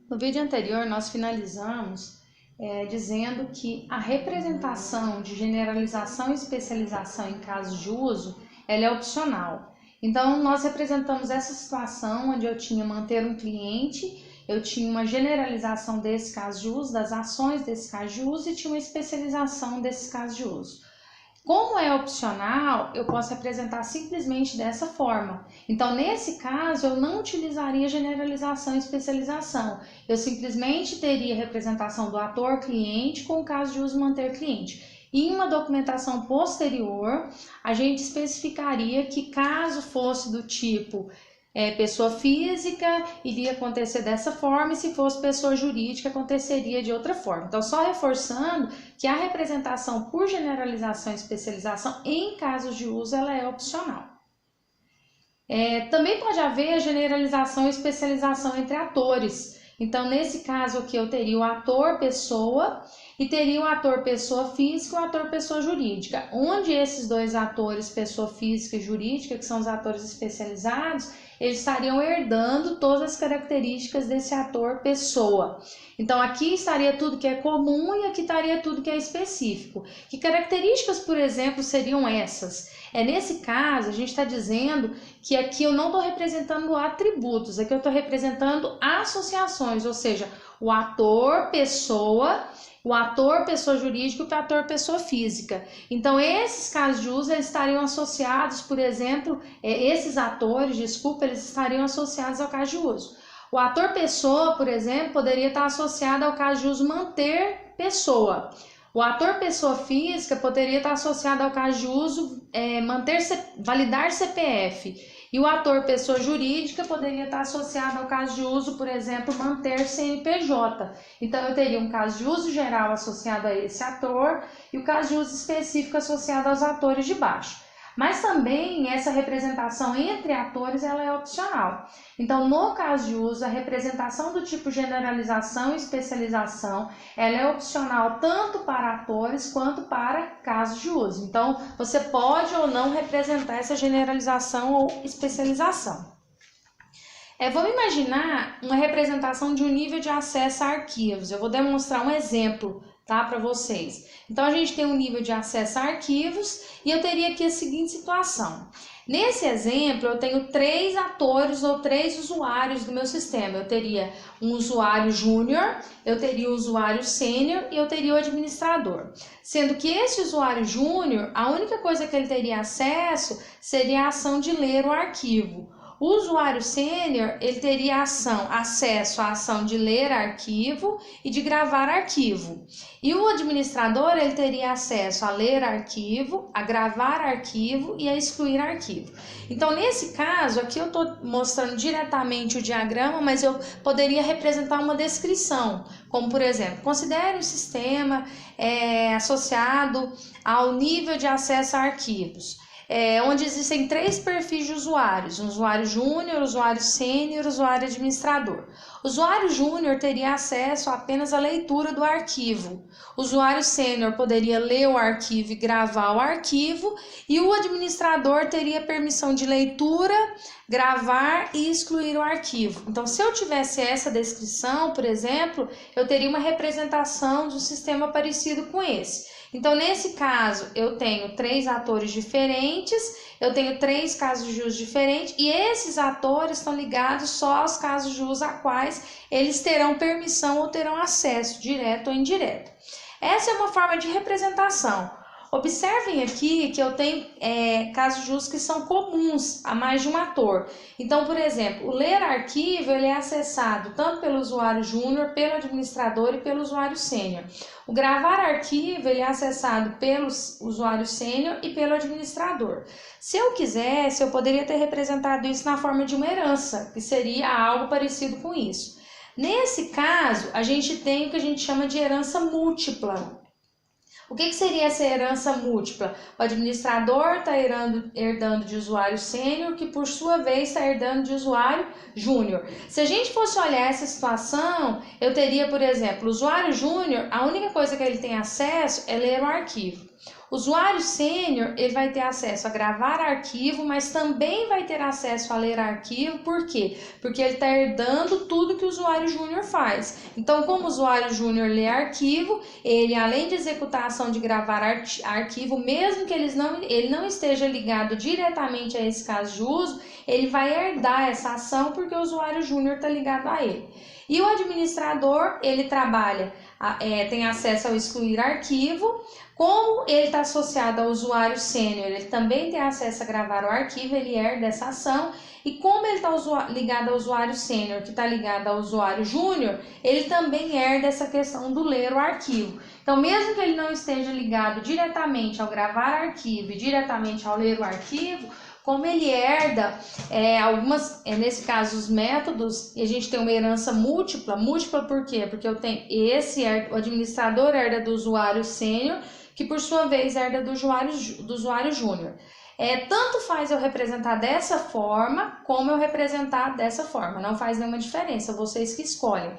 No vídeo anterior, nós finalizamos dizendo que a representação de generalização e especialização em casos de uso, ela é opcional. Então, nós representamos essa situação onde eu tinha manter um cliente, eu tinha uma generalização desse caso de uso, das ações desse caso de uso e tinha uma especialização desses casos de uso. Como é opcional, eu posso apresentar simplesmente dessa forma. Então, nesse caso, eu não utilizaria generalização e especialização. Eu simplesmente teria representação do ator-cliente com o caso de uso manter-cliente. Em uma documentação posterior, a gente especificaria que caso fosse do tipo pessoa física, iria acontecer dessa forma, e se fosse pessoa jurídica, aconteceria de outra forma. Então, só reforçando que a representação por generalização e especialização em casos de uso, ela é opcional. Também pode haver generalização e especialização entre atores. Então, nesse caso aqui, eu teria o ator pessoa e teria o ator pessoa física e o ator pessoa jurídica, onde esses dois atores, pessoa física e jurídica, que são os atores especializados, eles estariam herdando todas as características desse ator pessoa. Então, aqui estaria tudo que é comum e aqui estaria tudo que é específico. Que características, por exemplo, seriam essas? Nesse caso, a gente está dizendo que aqui eu não estou representando atributos, aqui eu estou representando associações, ou seja, o ator pessoa jurídica e o ator pessoa física. Então, esses casos de uso, eles estariam associados, por exemplo, esses atores, eles estariam associados ao caso de uso. O ator pessoa, por exemplo, poderia estar associado ao caso de uso manter pessoa. O ator pessoa física poderia estar associado ao caso de uso validar CPF. E o ator pessoa jurídica poderia estar associado ao caso de uso, por exemplo, manter CNPJ. Então, eu teria um caso de uso geral associado a esse ator e o caso de uso específico associado aos atores de baixo. Mas também essa representação entre atores, ela é opcional. Então, no caso de uso, a representação do tipo generalização e especialização, ela é opcional tanto para atores quanto para casos de uso. Então, você pode ou não representar essa generalização ou especialização. Vamos imaginar uma representação de um nível de acesso a arquivos. Eu vou demonstrar um exemplo, tá, para vocês. Então, a gente tem um nível de acesso a arquivos e eu teria aqui a seguinte situação. Nesse exemplo, eu tenho 3 atores ou 3 usuários do meu sistema. Eu teria um usuário júnior, eu teria o usuário sênior e eu teria o administrador. Sendo que esse usuário júnior, a única coisa que ele teria acesso seria a ação de ler o arquivo. O usuário sênior, ele teria acesso à ação de ler arquivo e de gravar arquivo. E o administrador, ele teria acesso a ler arquivo, a gravar arquivo e a excluir arquivo. Então, nesse caso, aqui eu estou mostrando diretamente o diagrama, mas eu poderia representar uma descrição, como por exemplo, considere o sistema associado ao nível de acesso a arquivos. Onde existem 3 perfis de usuários, um usuário júnior, usuário sênior e usuário administrador. O usuário júnior teria acesso apenas à leitura do arquivo. O usuário sênior poderia ler o arquivo e gravar o arquivo, e o administrador teria permissão de leitura, gravar e excluir o arquivo. Então, se eu tivesse essa descrição, por exemplo, eu teria uma representação de um sistema parecido com esse. Então, nesse caso, eu tenho 3 atores diferentes, eu tenho 3 casos de uso diferentes, e esses atores estão ligados só aos casos de uso a quais eles terão permissão ou terão acesso, direto ou indireto. Essa é uma forma de representação. Observem aqui que eu tenho casos de uso que são comuns a mais de um ator. Então, por exemplo, o ler arquivo ele é acessado tanto pelo usuário júnior, pelo administrador e pelo usuário sênior. O gravar arquivo ele é acessado pelo usuário sênior e pelo administrador. Se eu quisesse, eu poderia ter representado isso na forma de uma herança, que seria algo parecido com isso. Nesse caso, a gente tem o que a gente chama de herança múltipla. O que seria essa herança múltipla? O administrador está herdando de usuário sênior, que por sua vez está herdando de usuário júnior. Se a gente fosse olhar essa situação, eu teria, por exemplo, o usuário júnior, a única coisa que ele tem acesso é ler o arquivo. O usuário sênior, ele vai ter acesso a gravar arquivo, mas também vai ter acesso a ler arquivo. Por quê? Porque ele está herdando tudo que o usuário júnior faz. Então, como o usuário júnior lê arquivo, ele, além de executar a ação de gravar arquivo, mesmo que ele não esteja ligado diretamente a esse caso de uso, ele vai herdar essa ação porque o usuário júnior está ligado a ele. E o administrador, ele trabalha, tem acesso ao excluir arquivo. Como ele está associado ao usuário sênior, ele também tem acesso a gravar o arquivo, ele herda essa ação. E como ele está ligado ao usuário sênior, que está ligado ao usuário júnior, ele também herda essa questão do ler o arquivo. Então, mesmo que ele não esteja ligado diretamente ao gravar arquivo e diretamente ao ler o arquivo, como ele herda nesse caso, os métodos, e a gente tem uma herança múltipla por quê? Porque eu tenho o administrador herda do usuário sênior, que por sua vez herda do usuário júnior. Tanto faz eu representar dessa forma, como eu representar dessa forma, não faz nenhuma diferença, vocês que escolhem.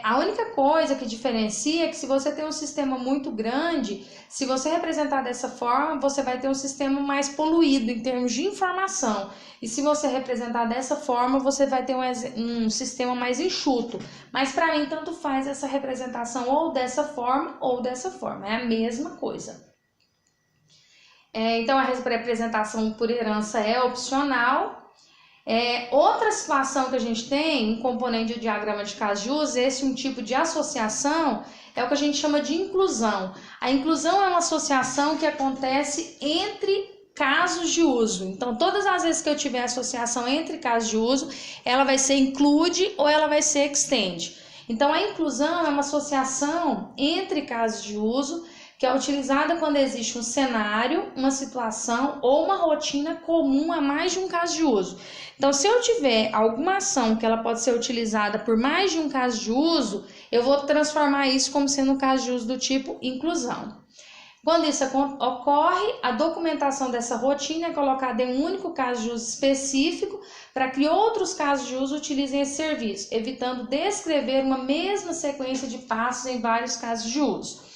A única coisa que diferencia é que se você tem um sistema muito grande, se você representar dessa forma, você vai ter um sistema mais poluído em termos de informação. E se você representar dessa forma, você vai ter um sistema mais enxuto. Mas para mim, tanto faz essa representação ou dessa forma ou dessa forma. É a mesma coisa. Então, a representação por herança é opcional. Outra situação que a gente tem, um componente de diagrama de caso de uso, um tipo de associação, é o que a gente chama de inclusão. A inclusão é uma associação que acontece entre casos de uso. Então, todas as vezes que eu tiver associação entre casos de uso, ela vai ser include ou ela vai ser extend. Então, a inclusão é uma associação entre casos de uso que é utilizada quando existe um cenário, uma situação ou uma rotina comum a mais de um caso de uso. Então, se eu tiver alguma ação que ela pode ser utilizada por mais de um caso de uso, eu vou transformar isso como sendo um caso de uso do tipo inclusão. Quando isso ocorre, a documentação dessa rotina é colocada em um único caso de uso específico para que outros casos de uso utilizem esse serviço, evitando descrever uma mesma sequência de passos em vários casos de uso.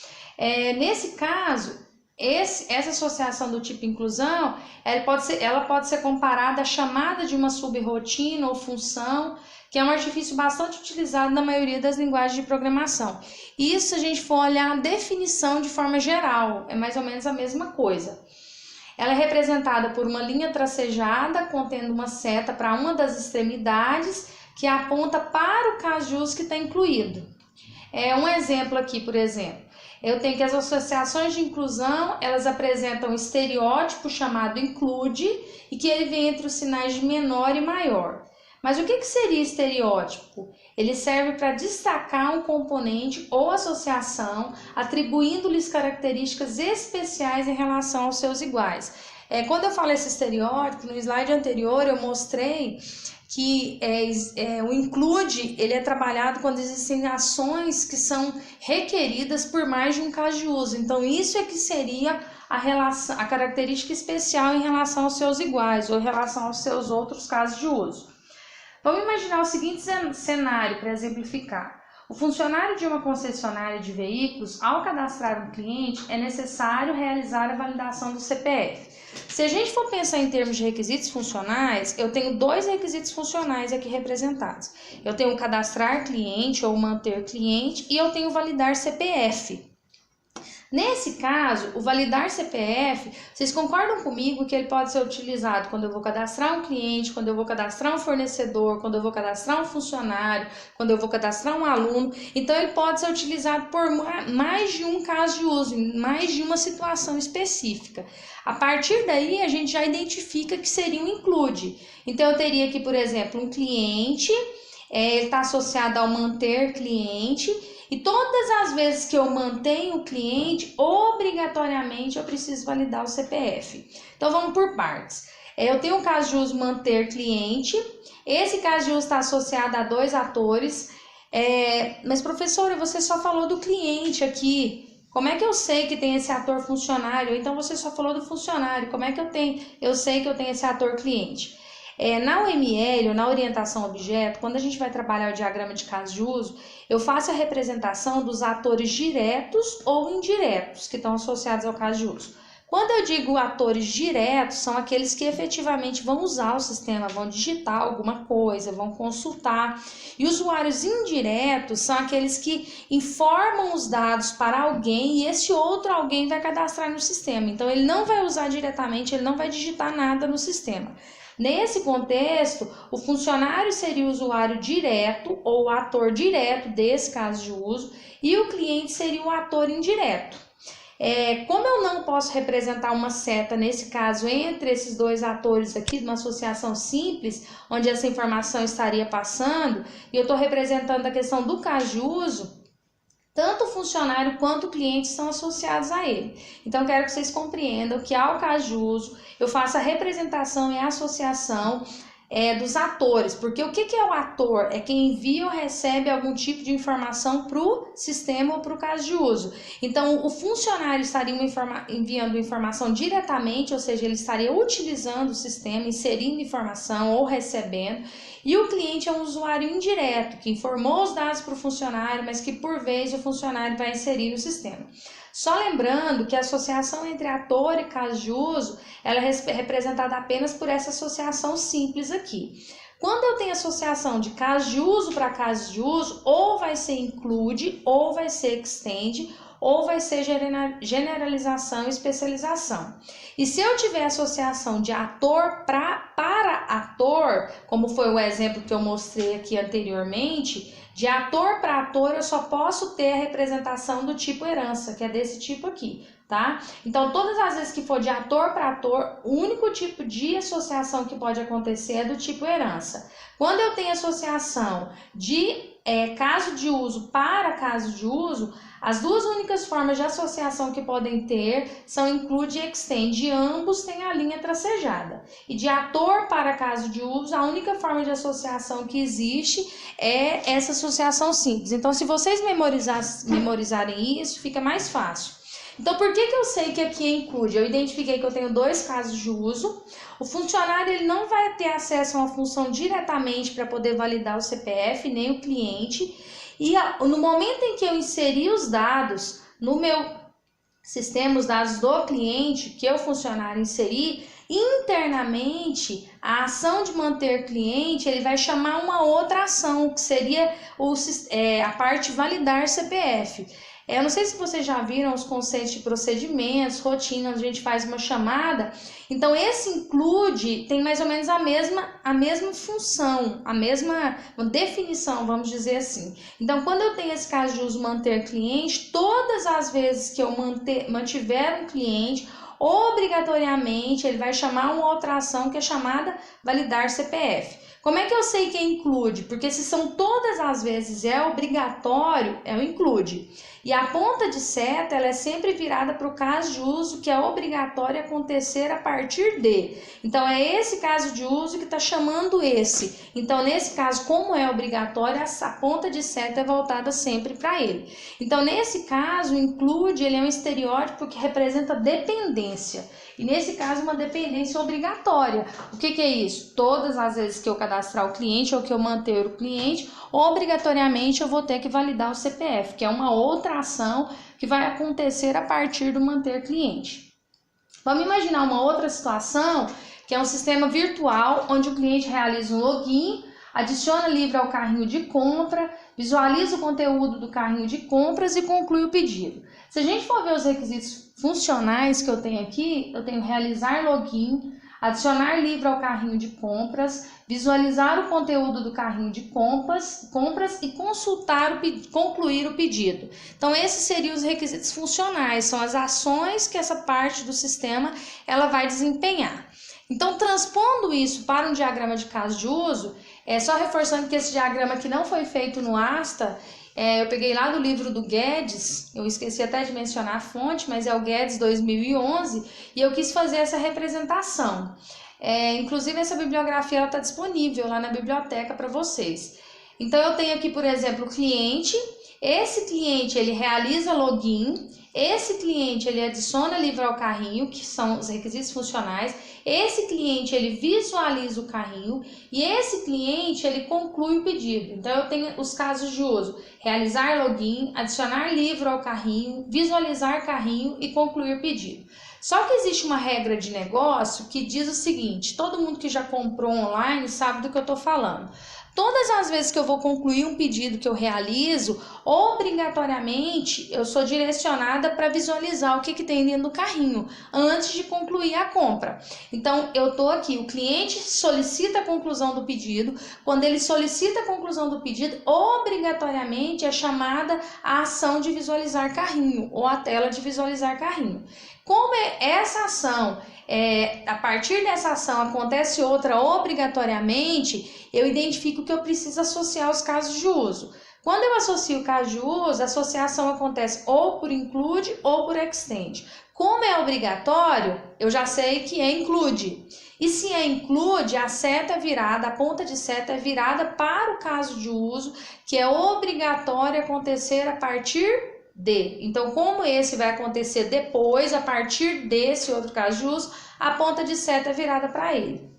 Nesse caso, essa associação do tipo inclusão, ela pode ser comparada à chamada de uma subrotina ou função, que é um artifício bastante utilizado na maioria das linguagens de programação. Isso, se a gente for olhar a definição de forma geral, é mais ou menos a mesma coisa. Ela é representada por uma linha tracejada contendo uma seta para uma das extremidades que aponta para o caso de uso que está incluído. Um exemplo aqui, por exemplo. Eu tenho que as associações de inclusão, elas apresentam um estereótipo chamado include e que ele vem entre os sinais de menor e maior. Mas o que seria estereótipo? Ele serve para destacar um componente ou associação, atribuindo-lhes características especiais em relação aos seus iguais. Quando eu falo esse estereótipo, no slide anterior eu mostrei que o include, ele é trabalhado quando existem ações que são requeridas por mais de um caso de uso. Então, isso é que seria a característica especial em relação aos seus iguais ou em relação aos seus outros casos de uso. Vamos imaginar o seguinte cenário para exemplificar. O funcionário de uma concessionária de veículos, ao cadastrar um cliente, é necessário realizar a validação do CPF. Se a gente for pensar em termos de requisitos funcionais, eu tenho dois requisitos funcionais aqui representados. Eu tenho cadastrar cliente ou manter cliente e eu tenho validar CPF. Nesse caso, o validar CPF, vocês concordam comigo que ele pode ser utilizado quando eu vou cadastrar um cliente, quando eu vou cadastrar um fornecedor, quando eu vou cadastrar um funcionário, quando eu vou cadastrar um aluno. Então, ele pode ser utilizado por mais de um caso de uso, em mais de uma situação específica. A partir daí, a gente já identifica que seria um include. Então, eu teria aqui, por exemplo, um cliente, ele está associado ao manter cliente. E todas as vezes que eu mantenho o cliente, obrigatoriamente eu preciso validar o CPF. Então vamos por partes. Eu tenho um caso de uso manter cliente. Esse caso de uso está associado a dois atores. Mas professora, você só falou do cliente aqui. Como é que eu sei que tem esse ator funcionário? Então você só falou do funcionário. Como é que eu sei que eu tenho esse ator cliente? Na UML, ou na orientação a objeto, quando a gente vai trabalhar o diagrama de caso de uso, eu faço a representação dos atores diretos ou indiretos que estão associados ao caso de uso. Quando eu digo atores diretos, são aqueles que efetivamente vão usar o sistema, vão digitar alguma coisa, vão consultar. E usuários indiretos são aqueles que informam os dados para alguém e esse outro alguém vai cadastrar no sistema. Então, ele não vai usar diretamente, ele não vai digitar nada no sistema. Nesse contexto, o funcionário seria o usuário direto ou o ator direto desse caso de uso e o cliente seria o ator indireto. Como eu não posso representar uma seta, nesse caso, entre esses dois atores aqui, de uma associação simples, onde essa informação estaria passando, e eu estou representando a questão do caso de uso, tanto o funcionário quanto o cliente são associados a ele. Então, quero que vocês compreendam que, ao caso de uso, eu faço a representação e a associação dos atores, porque o que é o ator? É quem envia ou recebe algum tipo de informação para o sistema ou para o caso de uso. Então, o funcionário estaria enviando informação diretamente, ou seja, ele estaria utilizando o sistema, inserindo informação ou recebendo, e o cliente é um usuário indireto, que informou os dados para o funcionário, mas que por vez o funcionário vai inserir no sistema. Só lembrando que a associação entre ator e caso de uso, ela é representada apenas por essa associação simples aqui. Quando eu tenho associação de caso de uso para caso de uso, ou vai ser include, ou vai ser extend, ou vai ser generalização e especialização. E se eu tiver associação de ator para ator, como foi o exemplo que eu mostrei aqui anteriormente, de ator para ator eu só posso ter a representação do tipo herança, que é desse tipo aqui, tá? Então, todas as vezes que for de ator para ator, o único tipo de associação que pode acontecer é do tipo herança. Quando eu tenho associação de caso de uso para caso de uso, as duas únicas formas de associação que podem ter são include e extend, e ambos têm a linha tracejada. E de ator para caso de uso, a única forma de associação que existe é essa associação simples. Então, se vocês memorizarem isso, fica mais fácil. Então, por que eu sei que aqui é include? Eu identifiquei que eu tenho dois casos de uso. O funcionário ele não vai ter acesso a uma função diretamente para poder validar o CPF, nem o cliente. E no momento em que eu inseri os dados no meu sistema, os dados do cliente, que o funcionário inserir, internamente, a ação de manter cliente, ele vai chamar uma outra ação, que seria a parte validar CPF. Eu não sei se vocês já viram os conceitos de procedimentos, rotinas, a gente faz uma chamada. Então, esse include tem mais ou menos a mesma função, a mesma definição, vamos dizer assim. Então, quando eu tenho esse caso de uso manter cliente, todas as vezes que eu mantiver um cliente, obrigatoriamente ele vai chamar uma outra ação que é chamada validar CPF. Como é que eu sei que é include? Porque se são todas as vezes é obrigatório, é o include. E a ponta de seta ela é sempre virada para o caso de uso que é obrigatório acontecer a partir de. Então, é esse caso de uso que está chamando esse. Então, nesse caso, como é obrigatório, essa ponta de seta é voltada sempre para ele. Então, nesse caso, o include ele é um estereótipo que representa dependência. E nesse caso, uma dependência obrigatória. O que é isso? Todas as vezes que eu cadastrar o cliente ou que eu manter o cliente, obrigatoriamente eu vou ter que validar o CPF, que é uma outra ação que vai acontecer a partir do manter cliente. Vamos imaginar uma outra situação, que é um sistema virtual, onde o cliente realiza um login, adiciona livro ao carrinho de compra, visualiza o conteúdo do carrinho de compras e conclui o pedido. Se a gente for ver os requisitos funcionais que eu tenho aqui, eu tenho realizar login, adicionar livro ao carrinho de compras, visualizar o conteúdo do carrinho de compras e concluir o pedido. Então, esses seriam os requisitos funcionais, são as ações que essa parte do sistema ela vai desempenhar. Então, transpondo isso para um diagrama de caso de uso, só reforçando que esse diagrama aqui não foi feito no Asta, eu peguei lá do livro do Guedes, eu esqueci até de mencionar a fonte, mas é o Guedes 2011, e eu quis fazer essa representação. Inclusive, essa bibliografia está disponível lá na biblioteca para vocês. Então, eu tenho aqui, por exemplo, o cliente. Esse cliente, ele realiza login, Esse cliente ele adiciona livro ao carrinho, que são os requisitos funcionais. Esse cliente ele visualiza o carrinho e esse cliente ele conclui o pedido. Então eu tenho os casos de uso: realizar login, adicionar livro ao carrinho, visualizar carrinho e concluir pedido. Só que existe uma regra de negócio que diz o seguinte: todo mundo que já comprou online sabe do que eu estou falando. Todas as vezes que eu vou concluir um pedido que eu realizo, obrigatoriamente eu sou direcionada para visualizar o que tem dentro do carrinho antes de concluir a compra. Então eu estou aqui, o cliente solicita a conclusão do pedido. Quando ele solicita a conclusão do pedido, obrigatoriamente é chamada a ação de visualizar carrinho ou a tela de visualizar carrinho. Como essa ação, a partir dessa ação acontece outra obrigatoriamente, eu identifico que eu preciso associar os casos de uso. Quando eu associo o caso de uso, a associação acontece ou por include ou por extend. Como é obrigatório, eu já sei que é include. E se é include, a seta é virada, a ponta de seta é virada para o caso de uso, que é obrigatório acontecer a partir de. Então, como esse vai acontecer depois, a partir desse outro caso de uso, a ponta de seta é virada para ele.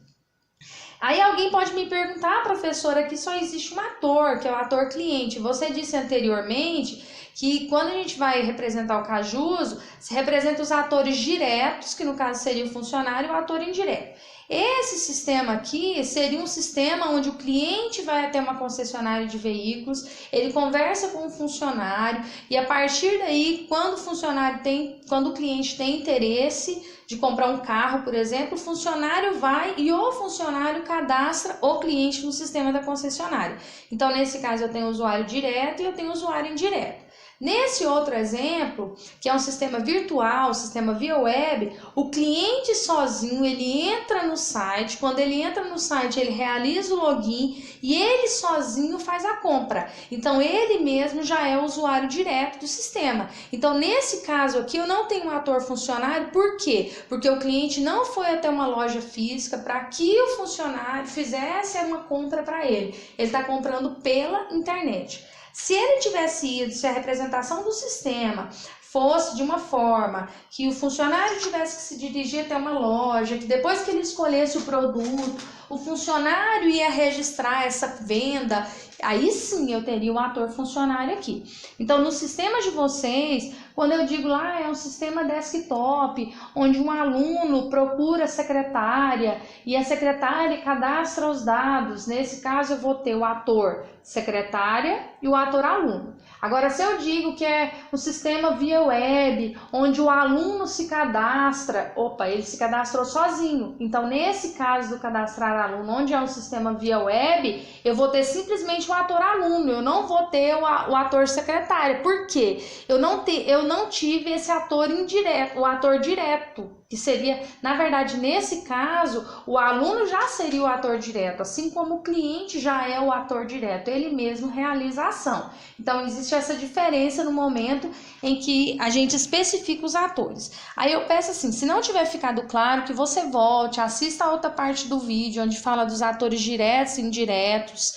Aí alguém pode me perguntar, professora, que só existe um ator, que é o ator cliente. Você disse anteriormente que quando a gente vai representar o caso de uso, se representa os atores diretos, que no caso seria o funcionário, e o ator indireto. Esse sistema aqui seria um sistema onde o cliente vai até uma concessionária de veículos, ele conversa com o funcionário e a partir daí, quando o cliente tem interesse de comprar um carro, por exemplo, o funcionário vai e o funcionário cadastra o cliente no sistema da concessionária. Então, nesse caso, eu tenho usuário direto e eu tenho usuário indireto. Nesse outro exemplo, que é um sistema virtual, um sistema via web, o cliente sozinho, ele entra no site, quando ele entra no site, ele realiza o login e ele sozinho faz a compra. Então, ele mesmo já é o usuário direto do sistema. Então, nesse caso aqui, eu não tenho um ator funcionário, por quê? Porque o cliente não foi até uma loja física para que o funcionário fizesse uma compra para ele. Ele está comprando pela internet. Se ele tivesse ido, se a representação do sistema fosse de uma forma que o funcionário tivesse que se dirigir até uma loja, que depois que ele escolhesse o produto, o funcionário ia registrar essa venda, aí sim eu teria um ator funcionário aqui. Então, no sistema de vocês, quando eu digo lá, é um sistema desktop, onde um aluno procura a secretária e a secretária cadastra os dados. Nesse caso, eu vou ter o ator secretária e o ator aluno. Agora, se eu digo que é um sistema via web, onde o aluno se cadastra, ele se cadastrou sozinho. Então, nesse caso do cadastrar aluno, onde é um sistema via web, eu vou ter simplesmente o ator aluno, eu não vou ter o ator secretária. Por quê? Eu não tive esse ator indireto, o ator direto, que seria, na verdade, nesse caso, o aluno já seria o ator direto, assim como o cliente já é o ator direto, ele mesmo realiza a ação. Então, existe essa diferença no momento em que a gente especifica os atores. Aí eu peço assim, se não tiver ficado claro, que você volte, assista a outra parte do vídeo, onde fala dos atores diretos e indiretos,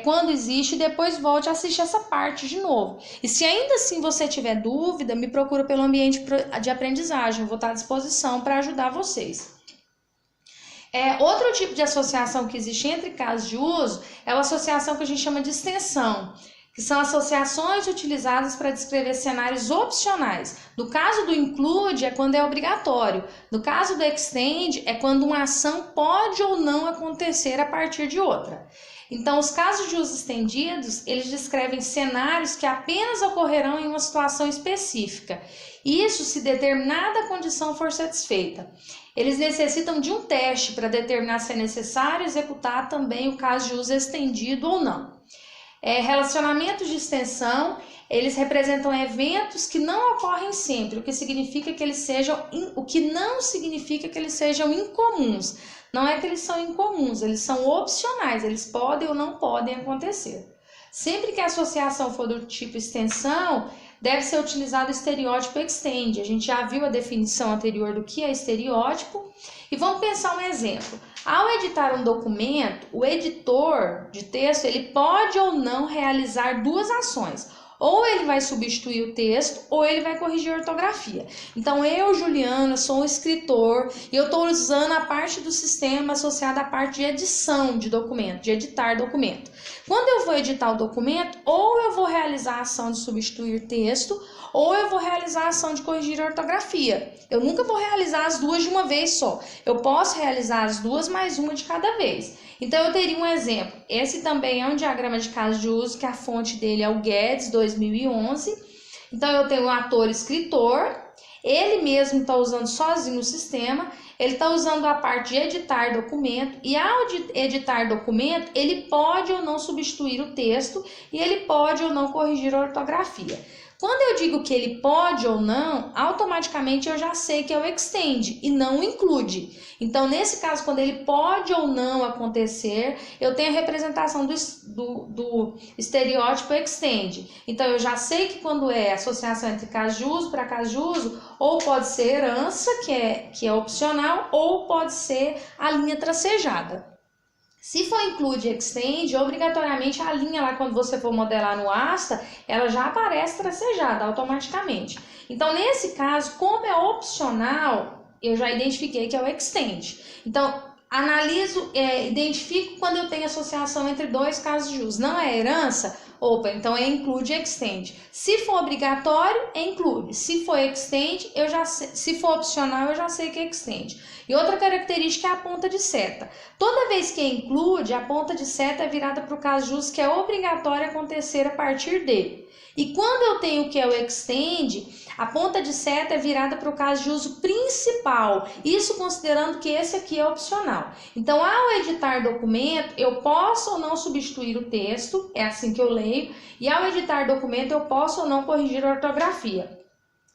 quando existe, depois volte a assistir essa parte de novo. E se ainda assim você tiver dúvida, me procura pelo ambiente de aprendizagem, eu vou estar à disposição para ajudar vocês. Outro tipo de associação que existe entre casos de uso é a associação que a gente chama de extensão, que são associações utilizadas para descrever cenários opcionais. No caso do include, é quando é obrigatório. No caso do extend, é quando uma ação pode ou não acontecer a partir de outra. Então, os casos de uso estendidos, eles descrevem cenários que apenas ocorrerão em uma situação específica. Isso se determinada condição for satisfeita. Eles necessitam de um teste para determinar se é necessário executar também o caso de uso estendido ou não. Relacionamentos de extensão, eles representam eventos que não ocorrem sempre, o que não significa que eles sejam incomuns. Não é que eles são incomuns, eles são opcionais, eles podem ou não podem acontecer. Sempre que a associação for do tipo extensão, deve ser utilizado o estereótipo extend. A gente já viu a definição anterior do que é estereótipo. E vamos pensar um exemplo. Ao editar um documento, o editor de texto ele pode ou não realizar duas ações. Ou ele vai substituir o texto, ou ele vai corrigir a ortografia. Então, eu, Juliana, sou um escritor e eu estou usando a parte do sistema associada à parte de edição de documento, de editar documento. Quando eu vou editar o documento, ou eu vou realizar a ação de substituir texto, ou eu vou realizar a ação de corrigir a ortografia. Eu nunca vou realizar as duas de uma vez só. Eu posso realizar as duas, mais uma de cada vez. Então, eu teria um exemplo. Esse também é um diagrama de caso de uso, que a fonte dele é o Guedes, 2011. Então, eu tenho um ator-escritor. Ele mesmo está usando sozinho o sistema. Ele está usando a parte de editar documento. E ao editar documento, ele pode ou não substituir o texto. E ele pode ou não corrigir a ortografia. Quando eu digo que ele pode ou não, automaticamente eu já sei que é o extend e não o include. Então, nesse caso, quando ele pode ou não acontecer, eu tenho a representação do estereótipo extend. Então, eu já sei que quando é associação entre caso de uso para caso de uso, ou pode ser herança, que é opcional, ou pode ser a linha tracejada. Se for include extend, obrigatoriamente a linha lá, quando você for modelar no Asta, ela já aparece tracejada automaticamente. Então, nesse caso, como é opcional, eu já identifiquei que é o extend. Então, analiso, identifico quando eu tenho associação entre dois casos de uso. Não é herança? Opa, então é include extend. Se for obrigatório, é include. Se for extend, eu já sei. Se for opcional, eu já sei que é extend. E outra característica é a ponta de seta. Toda vez que é include, a ponta de seta é virada para o caso de uso que é obrigatório acontecer a partir dele. E quando eu tenho que é o extend, a ponta de seta é virada para o caso de uso principal, isso considerando que esse aqui é opcional. Então, ao editar documento, eu posso ou não substituir o texto, é assim que eu leio, e ao editar documento, eu posso ou não corrigir a ortografia.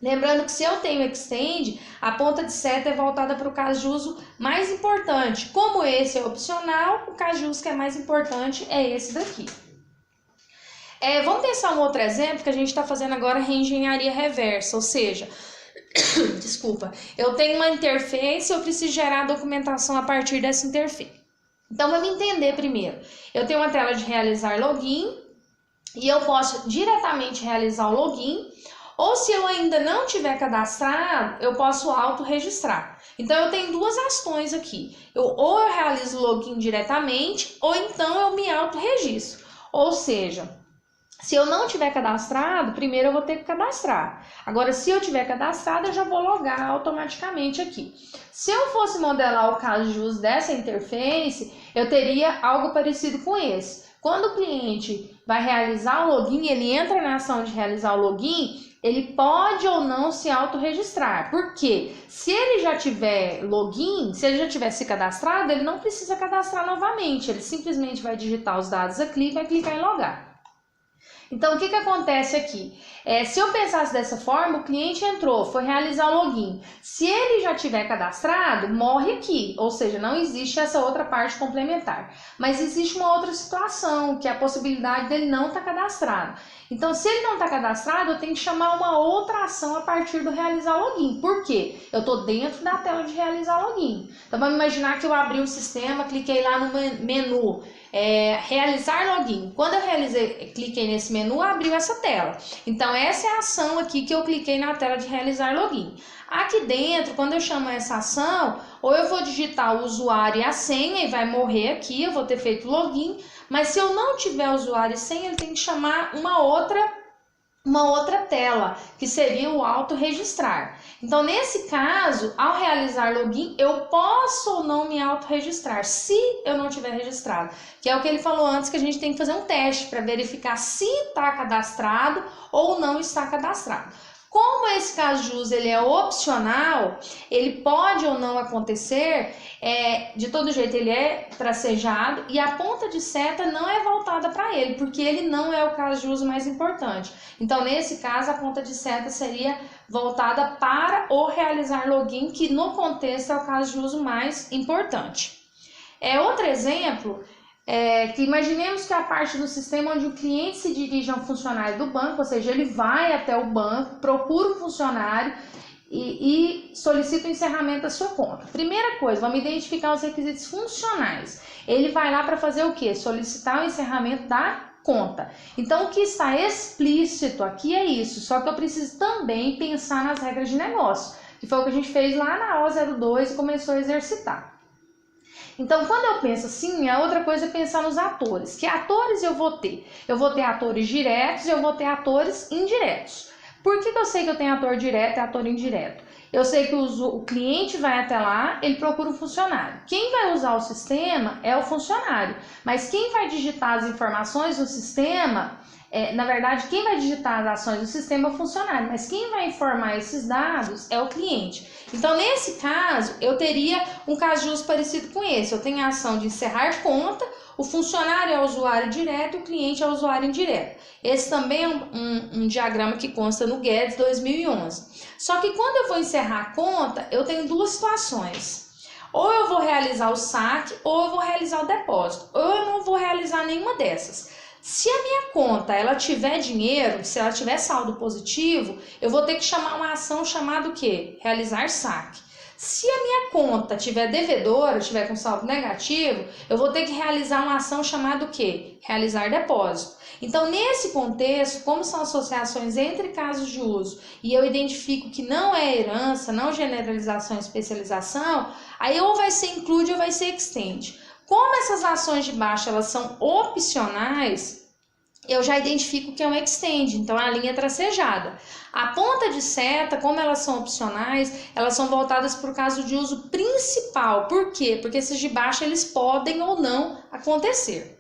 Lembrando que se eu tenho extend, a ponta de seta é voltada para o caso de uso mais importante. Como esse é opcional, o caso de uso que é mais importante é esse daqui. Vamos pensar um outro exemplo que a gente está fazendo agora, reengenharia reversa, ou seja, desculpa, eu tenho uma interface e eu preciso gerar a documentação a partir dessa interface. Então, vamos entender primeiro. Eu tenho uma tela de realizar login e eu posso diretamente realizar o login, ou se eu ainda não tiver cadastrado, eu posso auto-registrar. Então, eu tenho duas ações aqui. Ou eu realizo o login diretamente, ou então eu me auto-registro. Ou seja, se eu não tiver cadastrado, primeiro eu vou ter que cadastrar. Agora, se eu tiver cadastrado, eu já vou logar automaticamente aqui. Se eu fosse modelar o caso de uso dessa interface, eu teria algo parecido com esse. Quando o cliente vai realizar o login, ele entra na ação de realizar o login, ele pode ou não se autorregistrar. Por quê? Se ele já tiver login, se ele já tiver se cadastrado, ele não precisa cadastrar novamente. Ele simplesmente vai digitar os dados aqui e vai clicar em logar. Então, o que acontece aqui? Se eu pensasse dessa forma, o cliente entrou, foi realizar o login. Se ele já tiver cadastrado, morre aqui, ou seja, não existe essa outra parte complementar. Mas existe uma outra situação, que é a possibilidade dele não estar cadastrado. Então, se ele não está cadastrado, eu tenho que chamar uma outra ação a partir do realizar login. Por quê? Eu estou dentro da tela de realizar login. Então, vamos imaginar que eu abri o sistema, cliquei lá no menu, realizar login. Quando eu cliquei nesse menu, abriu essa tela. Então, essa é a ação aqui que eu cliquei na tela de realizar login. Aqui dentro, quando eu chamo essa ação, ou eu vou digitar o usuário e a senha e vai morrer aqui, eu vou ter feito login. Mas se eu não tiver usuário e senha, ele tem que chamar uma outra tela, que seria o auto-registrar. Então, nesse caso, ao realizar login, eu posso ou não me auto-registrar, se eu não tiver registrado. Que é o que ele falou antes, que a gente tem que fazer um teste para verificar se está cadastrado ou não está cadastrado. Como esse caso de uso ele é opcional, ele pode ou não acontecer, de todo jeito ele é tracejado e a ponta de seta não é voltada para ele, porque ele não é o caso de uso mais importante. Então, nesse caso, a ponta de seta seria voltada para o realizar login, que no contexto é o caso de uso mais importante. Outro exemplo, que imaginemos que a parte do sistema onde o cliente se dirige a um funcionário do banco, ou seja, ele vai até o banco, procura um funcionário e solicita o encerramento da sua conta. Primeira coisa, vamos identificar os requisitos funcionais. Ele vai lá para fazer o quê? Solicitar o encerramento da conta. Então, o que está explícito aqui é isso, só que eu preciso também pensar nas regras de negócio, que foi o que a gente fez lá na O02 e começou a exercitar. Então, quando eu penso assim, a outra coisa é pensar nos atores. Que atores eu vou ter? Eu vou ter atores diretos e eu vou ter atores indiretos. Por que eu sei que eu tenho ator direto e ator indireto? Eu sei que o cliente vai até lá, ele procura um funcionário. Quem vai usar o sistema é o funcionário, mas quem vai digitar as informações no sistema, na verdade, quem vai digitar as ações do sistema é o funcionário, mas quem vai informar esses dados é o cliente. Então, nesse caso, eu teria um caso de uso parecido com esse. Eu tenho a ação de encerrar conta, o funcionário é o usuário direto e o cliente é o usuário indireto. Esse também é um diagrama que consta no Guedes 2011. Só que quando eu vou encerrar a conta, eu tenho duas situações. Ou eu vou realizar o saque, ou eu vou realizar o depósito. Ou eu não vou realizar nenhuma dessas. Se a minha conta ela tiver dinheiro, se ela tiver saldo positivo, eu vou ter que chamar uma ação chamada o quê? Realizar saque. Se a minha conta tiver devedora, tiver com saldo negativo, eu vou ter que realizar uma ação chamada o quê? Realizar depósito. Então, nesse contexto, como são associações entre casos de uso e eu identifico que não é herança, não generalização e especialização, aí ou vai ser include ou vai ser extende. Como essas ações de baixo elas são opcionais, eu já identifico que é um extend, então a linha é tracejada. A ponta de seta, como elas são opcionais, elas são voltadas para o caso de uso principal. Por quê? Porque esses de baixo eles podem ou não acontecer.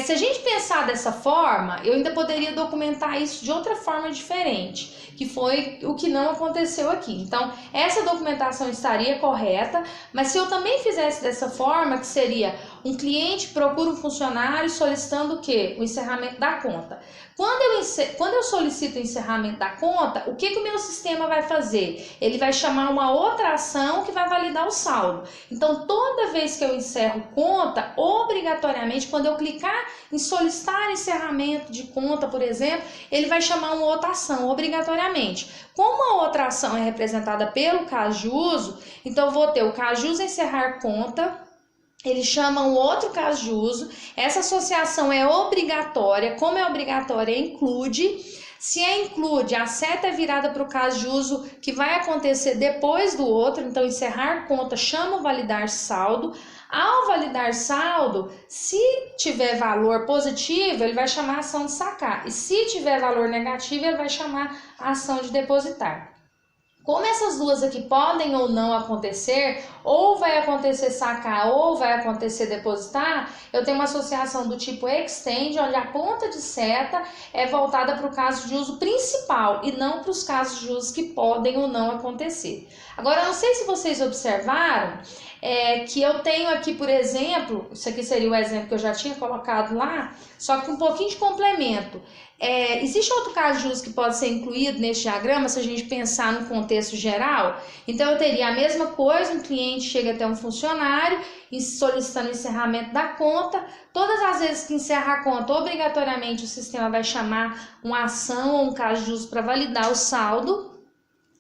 Se a gente pensar dessa forma, eu ainda poderia documentar isso de outra forma diferente, que foi o que não aconteceu aqui. Então, essa documentação estaria correta, mas se eu também fizesse dessa forma, que seria um cliente procura um funcionário solicitando o quê? O encerramento da conta. Quando eu solicito o encerramento da conta, o que o meu sistema vai fazer? Ele vai chamar uma outra ação que vai validar o saldo. Então, toda vez que eu encerro conta, obrigatoriamente, quando eu clicar em solicitar encerramento de conta, por exemplo, ele vai chamar uma outra ação, obrigatoriamente. Como a outra ação é representada pelo caso de uso, então eu vou ter o caso de uso encerrar conta, ele chama um outro caso de uso, essa associação é obrigatória, como é obrigatória, include. Se é include, a seta é virada para o caso de uso que vai acontecer depois do outro, então encerrar conta chama o validar saldo. Ao validar saldo, se tiver valor positivo, ele vai chamar a ação de sacar, e se tiver valor negativo, ele vai chamar a ação de depositar. Como essas duas aqui podem ou não acontecer, ou vai acontecer sacar ou vai acontecer depositar, eu tenho uma associação do tipo extend, onde a ponta de seta é voltada para o caso de uso principal e não para os casos de uso que podem ou não acontecer. Agora, eu não sei se vocês observaram que eu tenho aqui, por exemplo, isso aqui seria o exemplo que eu já tinha colocado lá, só que um pouquinho de complemento. Existe outro caso de uso que pode ser incluído nesse diagrama, se a gente pensar no contexto geral? Então, eu teria a mesma coisa, um cliente chega até um funcionário solicitando o encerramento da conta. Todas as vezes que encerra a conta, obrigatoriamente o sistema vai chamar uma ação ou um caso de uso para validar o saldo.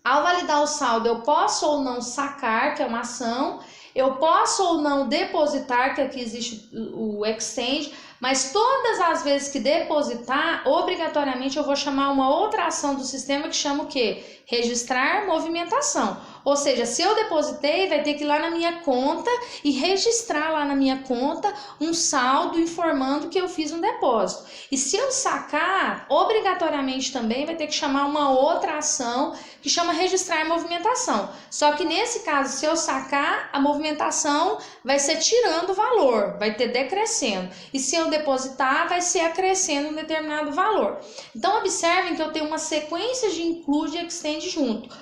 Ao validar o saldo, eu posso ou não sacar, que é uma ação, eu posso ou não depositar, que aqui existe o extend, mas todas as vezes que depositar, obrigatoriamente eu vou chamar uma outra ação do sistema que chama o quê? Registrar movimentação. Ou seja, se eu depositei, vai ter que ir lá na minha conta e registrar lá na minha conta um saldo informando que eu fiz um depósito. E se eu sacar, obrigatoriamente também vai ter que chamar uma outra ação que chama registrar movimentação. Só que nesse caso, se eu sacar, a movimentação vai ser tirando o valor, vai ter decrescendo. E se eu depositar, vai ser acrescendo um determinado valor. Então, observem que eu tenho uma sequência de include e extend junto.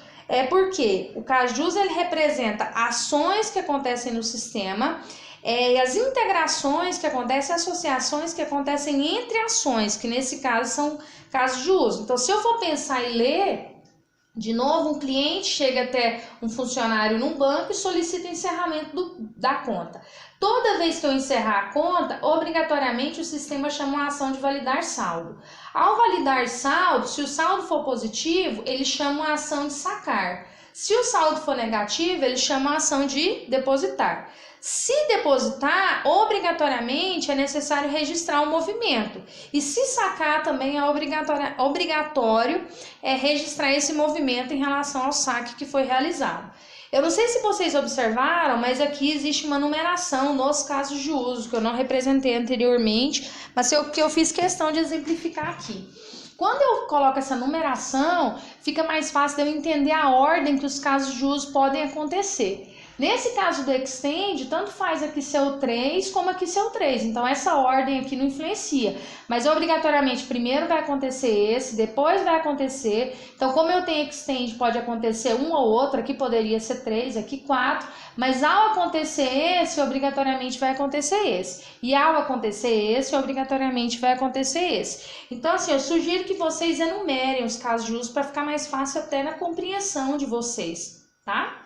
Porque o caso de uso ele representa ações que acontecem no sistema e as integrações que acontecem, associações que acontecem entre ações, que nesse caso são casos de uso. Então, se eu for pensar e ler, de novo, um cliente chega até um funcionário num banco e solicita o encerramento da conta. Toda vez que eu encerrar a conta, obrigatoriamente o sistema chama uma ação de validar saldo. Ao validar saldo, se o saldo for positivo, ele chama uma ação de sacar. Se o saldo for negativo, ele chama a ação de depositar. Se depositar, obrigatoriamente é necessário registrar o movimento. E se sacar, também é obrigatório registrar esse movimento em relação ao saque que foi realizado. Eu não sei se vocês observaram, mas aqui existe uma numeração nos casos de uso, que eu não representei anteriormente, mas que eu fiz questão de exemplificar aqui. Quando eu coloco essa numeração, fica mais fácil de eu entender a ordem que os casos de uso podem acontecer. Nesse caso do extend, tanto faz aqui ser o 3 como aqui ser o 3. Então, essa ordem aqui não influencia. Mas, obrigatoriamente, primeiro vai acontecer esse, depois vai acontecer. Então, como eu tenho extend, pode acontecer um ou outro. Aqui poderia ser 3, aqui 4. Mas, ao acontecer esse, obrigatoriamente vai acontecer esse. E, ao acontecer esse, obrigatoriamente vai acontecer esse. Então, assim, eu sugiro que vocês enumerem os casos de uso para ficar mais fácil até na compreensão de vocês, tá?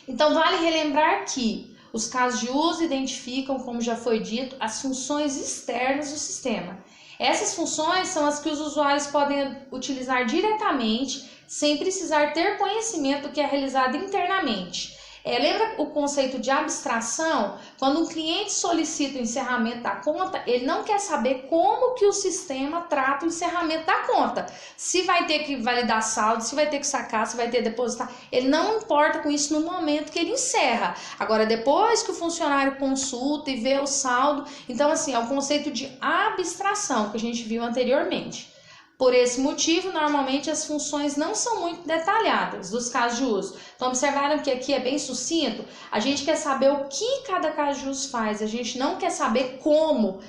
Então, vale relembrar que os casos de uso identificam, como já foi dito, as funções externas do sistema. Essas funções são as que os usuários podem utilizar diretamente, sem precisar ter conhecimento do que é realizado internamente. Lembra o conceito de abstração? Quando um cliente solicita o encerramento da conta, ele não quer saber como que o sistema trata o encerramento da conta. Se vai ter que validar saldo, se vai ter que sacar, se vai ter que depositar. Ele não importa com isso no momento que ele encerra. Agora, depois que o funcionário consulta e vê o saldo, então assim, é o conceito de abstração que a gente viu anteriormente. Por esse motivo, normalmente as funções não são muito detalhadas dos casos de uso. Então, observaram que aqui é bem sucinto? A gente quer saber o que cada caso de uso faz, a gente não quer saber como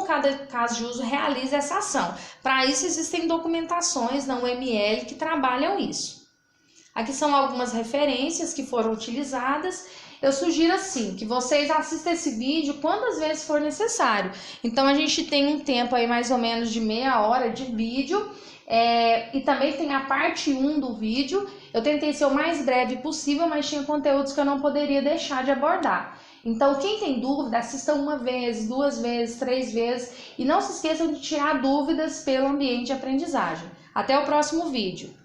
cada caso de uso realiza essa ação. Para isso, existem documentações na UML que trabalham isso. Aqui são algumas referências que foram utilizadas. Eu sugiro assim, que vocês assistam esse vídeo quantas vezes for necessário. Então, a gente tem um tempo aí mais ou menos de meia hora de vídeo. E também tem a parte 1 do vídeo. Eu tentei ser o mais breve possível, mas tinha conteúdos que eu não poderia deixar de abordar. Então, quem tem dúvida, assista uma vez, 2 vezes, 3 vezes. E não se esqueçam de tirar dúvidas pelo ambiente de aprendizagem. Até o próximo vídeo.